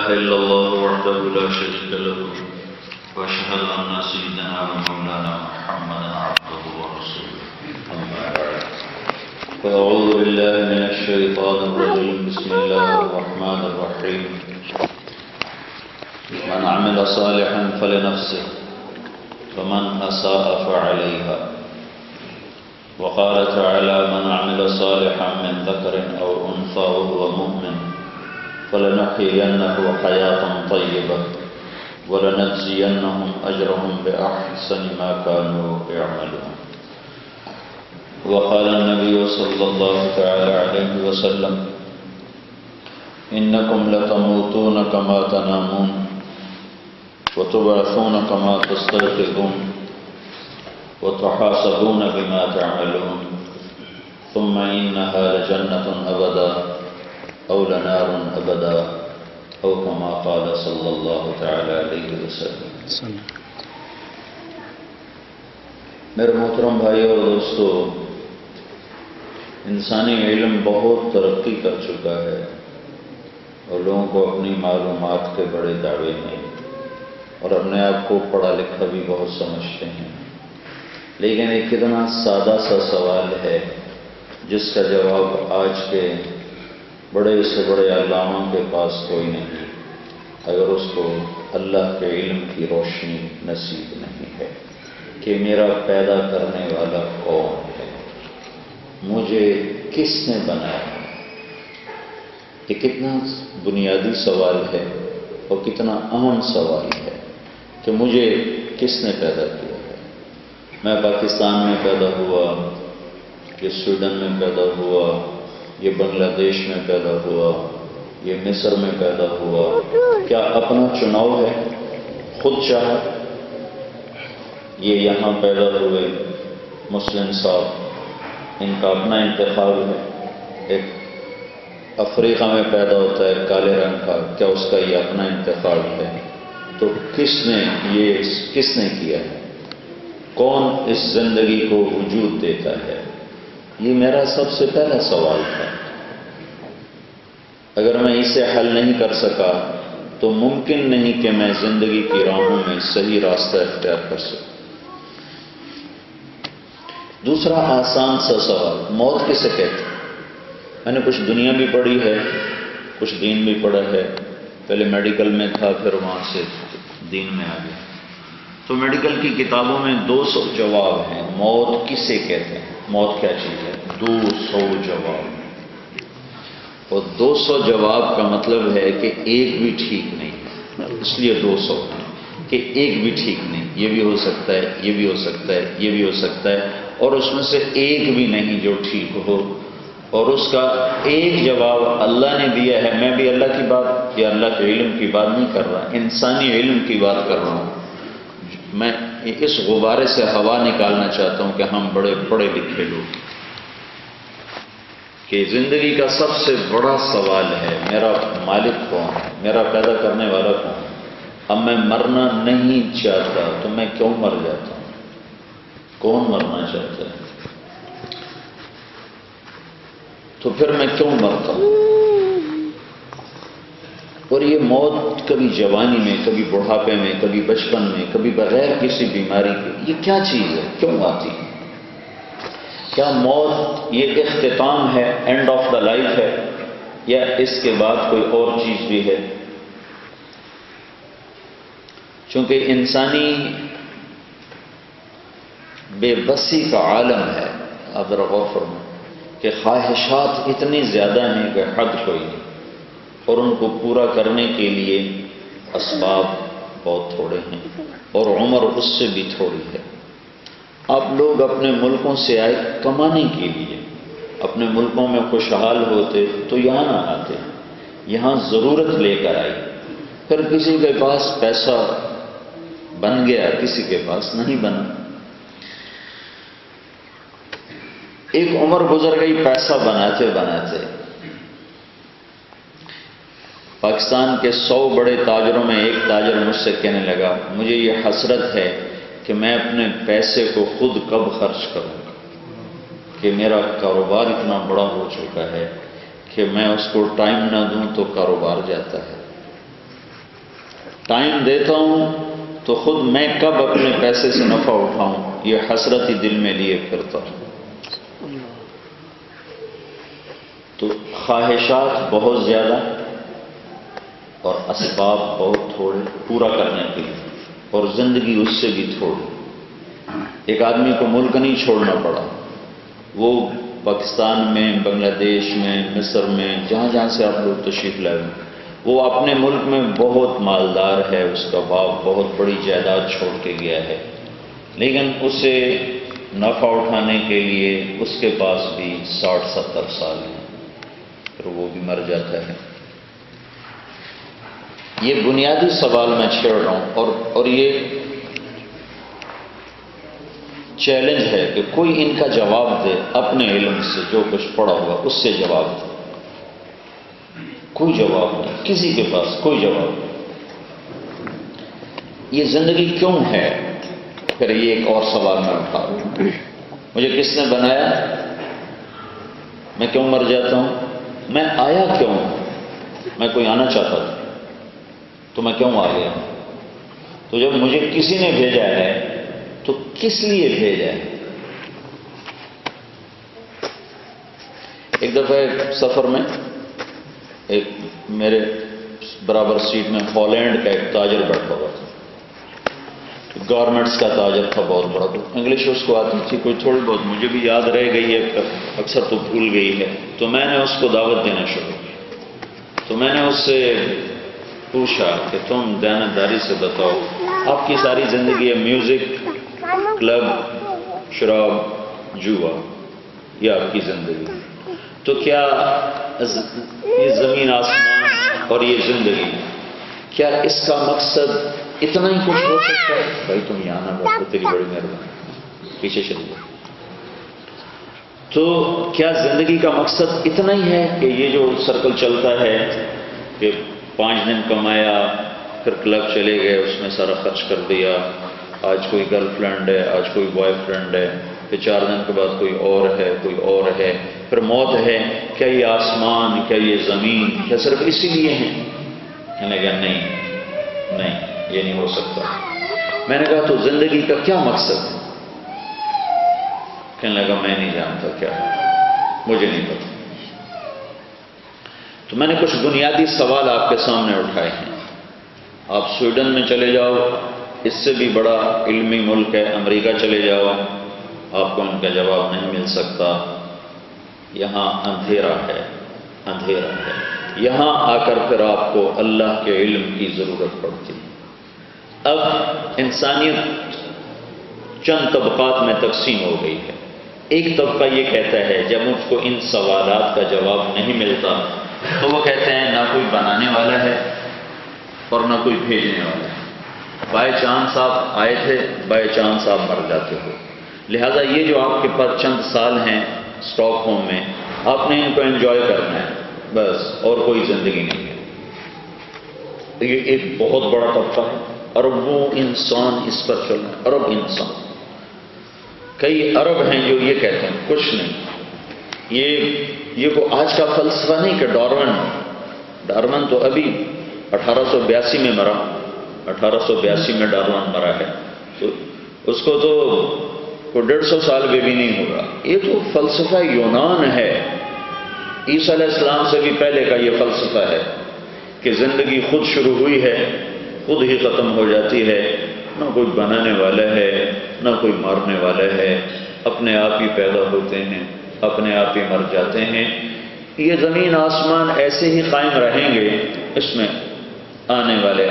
إلا الله وحده لا شريك له وأشهد أن سيدنا ومولانا محمدا عبده ورسوله أما بعد فأعوذ بالله من الشيطان الرجيم بسم الله الرحمن الرحيم من عمل صالحا فلنفسه ومن أساء فعليها وقال تعالى من عمل صالحا من ذكر أو أنثى وهو مؤمن فلنحيينه حياة طيبة ولنجزينهم أجرهم بأحسن ما كانوا يعملون وقال النبي صلى الله تعالى عليه وسلم إنكم لتموتون كما تنامون وتبعثون كما تستيقظون وتحاسبون بما تعملون ثم إنها لجنة أبدا أو لنار أبدا أو كما قال صلى الله تعالى عليه وسلم. میرے محترم بھائی اور دوستو، انسانی علم بہت ترقی کر چکا ہے اور لوگوں کو اپنی معلومات کے بڑے دعوے ہیں اور اپنے آپ کو پڑھا لکھا بھی بہت سمجھتے ہیں، لیکن ایک کتنا سادہ سا سوال ہے جس کا جواب آج کے بڑے سے بڑے علاموں کے پاس کوئی نہیں اگر اس کو اللہ کے علم کی روشنی نصیب نہیں ہے کہ میرا پیدا کرنے والا کون ہے، مجھے کس نے بنایا ہے۔ یہ کتنا بنیادی سوال ہے اور کتنا اہم سوال ہے کہ مجھے کس نے پیدا کیا ہے۔ میں پاکستان میں پیدا ہوا، یہ سویڈن میں پیدا ہوا، یہ بنگلہ دیش میں پیدا ہوا، یہ مصر میں پیدا ہوا، کیا اپنا چناؤ ہے؟ خود چاہا؟ یہ یہاں پیدا ہوئے مسلم صاحب، ان کا اپنا انتخاب ہے۔ ایک افریقہ میں پیدا ہوتا ہے کالے رنگ کا، کیا اس کا یہ اپنا انتخاب ہے؟ تو کس نے کیا ہے؟ کون اس زندگی کو وجود دیتا ہے؟ یہ میرا سب سے پہلا سوال ہے۔ اگر میں اسے حل نہیں کر سکا تو ممکن نہیں کہ میں زندگی کی راہوں میں صحیح راستہ اختیار کر سکوں۔ دوسرا آسان سا سوال، موت کسے کہتے ہیں؟ میں نے کچھ دنیا بھی پڑھی ہے، کچھ دین بھی پڑھا ہے۔ پہلے میڈیکل میں تھا، پھر وہاں سے دین میں آ گیا۔ تو میڈیکل کی کتابوں میں 200 جواب ہیں موت کسے کہتے ہیں، موت کیا چیز ہے، 200 جواب۔ اور 200 جواب کا مطلب ہے کہ ایک بھی ٹھیک نہیں ہے، اس لیے 200 ہے کہ ایک بھی ٹھیک نہیں، یہ بھی ہو سکتا ہے، یہ بھی ہو سکتا ہے، یہ بھی ہو سکتا ہے، اور اس میں سے ایک بھی نہیں جو ٹھیک ہو۔ اور اس کا ایک جواب اللہ نے دیا ہے۔ میں بھی اللہ کی بات یا اللہ کے علم کی بات نہیں کر رہا، انسانی علم کی بات کر رہا ہوں۔ میں اس غبارے سے ہوا نکالنا چاہتا ہوں کہ ہم بڑے پڑھے لکھے لوگ، کہ زندگی کا سب سے بڑا سوال ہے میرا مالک کون ہے، میرا پیدا کرنے والا کون ہے۔ اب میں مرنا نہیں چاہتا تو میں کیوں مر جاتا ہوں؟ کون مرنا چاہتا ہے؟ تو پھر میں کیوں مرتا ہوں؟ اور یہ موت کبھی جوانی میں، کبھی بڑھاپے میں، کبھی بچپن میں، کبھی بغیر کسی بیماری کے، یہ کیا چیز ہے؟ کیوں آتی ہے؟ کیا موت یہ اختتام ہے، اینڈ آف دا لائف ہے، یا اس کے بعد کوئی اور چیز بھی ہے؟ چونکہ انسانی بے بسی کا عالم ہے، آپ ذرا غور فرمائیں کہ خواہشات اتنی زیادہ ہیں کہ حد کوئی نہیں، اور ان کو پورا کرنے کے لیے اسباب بہت تھوڑے ہیں اور عمر اس سے بھی تھوڑی ہے۔ آپ لوگ اپنے ملکوں سے آئے کمانے کے لیے، اپنے ملکوں میں خوشحال ہوتے تو یہاں نہ آتے، یہاں ضرورت لے کر آئی، پھر کسی کے پاس پیسہ بن گیا، کسی کے پاس نہیں بنا۔ ایک عمر گزر گئی پیسہ بناتے بناتے۔ پاکستان کے 100 بڑے تاجروں میں ایک تاجر مجھ سے کہنے لگا مجھے یہ حسرت ہے کہ میں اپنے پیسے کو خود کب خرچ کروں گا، کہ میرا کاروبار اتنا بڑا ہو چکا ہے کہ میں اس کو ٹائم نہ دوں تو کاروبار جاتا ہے۔ ٹائم دیتا ہوں تو خود میں کب اپنے پیسے سے نفع اٹھاؤں یہ حسرت ہی دل میں لیے پھرتا ہوں۔ تو خواہشات بہت زیادہ اور اسباب بہت تھوڑے پورا کرنے کے لیے، اور زندگی اس سے بھی تھوڑی۔ ایک آدمی کو ملک نہیں چھوڑنا پڑا، وہ پاکستان میں، بنگلہ دیش میں، مصر میں، جہاں جہاں سے آپ لوگ تشریف لائے، وہ اپنے ملک میں بہت مالدار ہے، اس کا باپ بہت بڑی جائیداد چھوڑ کے گیا ہے، لیکن اسے نفع اٹھانے کے لیے اس کے پاس بھی 60-70 سال ہیں، پھر وہ بھی مر جاتا ہے۔ یہ بنیادی سوال میں چھیڑ رہا ہوں، اور یہ چیلنج ہے کہ کوئی ان کا جواب دے اپنے علم سے، جو کچھ پڑھا ہوا اس سے جواب دے۔ کوئی جواب نہیں، کسی کے پاس کوئی جواب نہیں۔ یہ زندگی کیوں ہے؟ پھر یہ ایک اور سوال میں اٹھا رہا ہوں، مجھے کس نے بنایا؟ میں کیوں مر جاتا ہوں؟ میں آیا کیوں؟ میں کوئی آنا چاہتا تھا تو میں کیوں آ گیا؟ تو جب مجھے کسی نے بھیجا ہے تو کس لیے بھیجا ہے؟ ایک دفعہ ایک سفر میں ایک میرے برابر سیٹ میں ہالینڈ کا ایک تاجر بیٹھا ہوا تھا، گارمنٹس کا تاجر تھا بہت بڑا، تو انگلش اس کو آتی تھی کوئی تھوڑی بہت، مجھے بھی یاد رہ گئی ہے، اکثر تو بھول گئی ہے۔ تو میں نے اس کو دعوت دینا شروع کی، تو میں نے اس سے پوچھا کہ تم دیانتداری سے بتاؤ، آپ کی ساری زندگی ہے میوزک، کلب، شراب، جوا، یہ آپ کی زندگی، تو کیا یہ زمین آسمان اور یہ زندگی، کیا اس کا مقصد اتنا ہی کچھ ہو سکتا ہے؟ بھائی تم یہاں نہ بیٹھو، تیری بڑی مہربانی، پیچھے چلیے۔ تو کیا زندگی کا مقصد اتنا ہی ہے کہ یہ جو سرکل چلتا ہے کہ 5 دن کمایا، پھر کلب چلے گئے، اس میں سارا خرچ کر دیا، آج کوئی گرل فرینڈ ہے، آج کوئی بوائے فرینڈ ہے، پھر 4 دن کے بعد کوئی اور ہے، کوئی اور ہے، پھر موت ہے، کیا یہ آسمان، کیا یہ زمین، کیا صرف اسی لیے ہیں؟ کہنے لگا نہیں، یہ نہیں ہو سکتا۔ میں نے کہا تو زندگی کا کیا مقصد ہے؟ کہنے لگا میں نہیں جانتا کیا ہے، مجھے نہیں پتا۔ تو میں نے کچھ بنیادی سوال آپ کے سامنے اٹھائے ہیں۔ آپ سویڈن میں چلے جاؤ، اس سے بھی بڑا علمی ملک ہے، امریکہ چلے جاؤ، آپ کو ان کا جواب نہیں مل سکتا۔ یہاں اندھیرا ہے، اندھیرا ہے۔ یہاں آ کر پھر آپ کو اللہ کے علم کی ضرورت پڑتی ہے۔ اب انسانیت چند طبقات میں تقسیم ہو گئی ہے۔ ایک طبقہ یہ کہتا ہے جب مجھ کو ان سوالات کا جواب نہیں ملتا تو وہ کہتے ہیں نہ کوئی بنانے والا ہے اور نہ کوئی بھیجنے والا ہے، بائی چانس آپ آئے تھے، بائی چانس آپ مر جاتے ہو، لہذا یہ جو آپ کے پاس چند سال ہیں اسٹاک ہوم میں، آپ نے ان کو انجوائے کرنا ہے بس، اور کوئی زندگی نہیں ہے۔ یہ ایک بہت بڑا طبقہ ہے، اربوں انسان اس پر چل رہے ہیں، ارب انسان۔ کئی ارب ہیں جو یہ کہتے ہیں کچھ نہیں، یہ کو آج کا فلسفہ نہیں کہ ڈارون تو ابھی 1882 میں مرا، 1882 میں ڈارون مرا ہے، تو اس کو تو کوئی 150 سال بھی نہیں ہوگا۔ یہ تو فلسفہ یونان ہے، عیسیٰ علیہ السلام سے بھی پہلے کا یہ فلسفہ ہے کہ زندگی خود شروع ہوئی ہے، خود ہی ختم ہو جاتی ہے، نہ کوئی بنانے والا ہے نہ کوئی مارنے والا ہے، اپنے آپ ہی پیدا ہوتے ہیں، اپنے آپ ہی مر جاتے ہیں۔ یہ زمین آسمان ایسے ہی قائم رہیں گے، اس میں آنے والے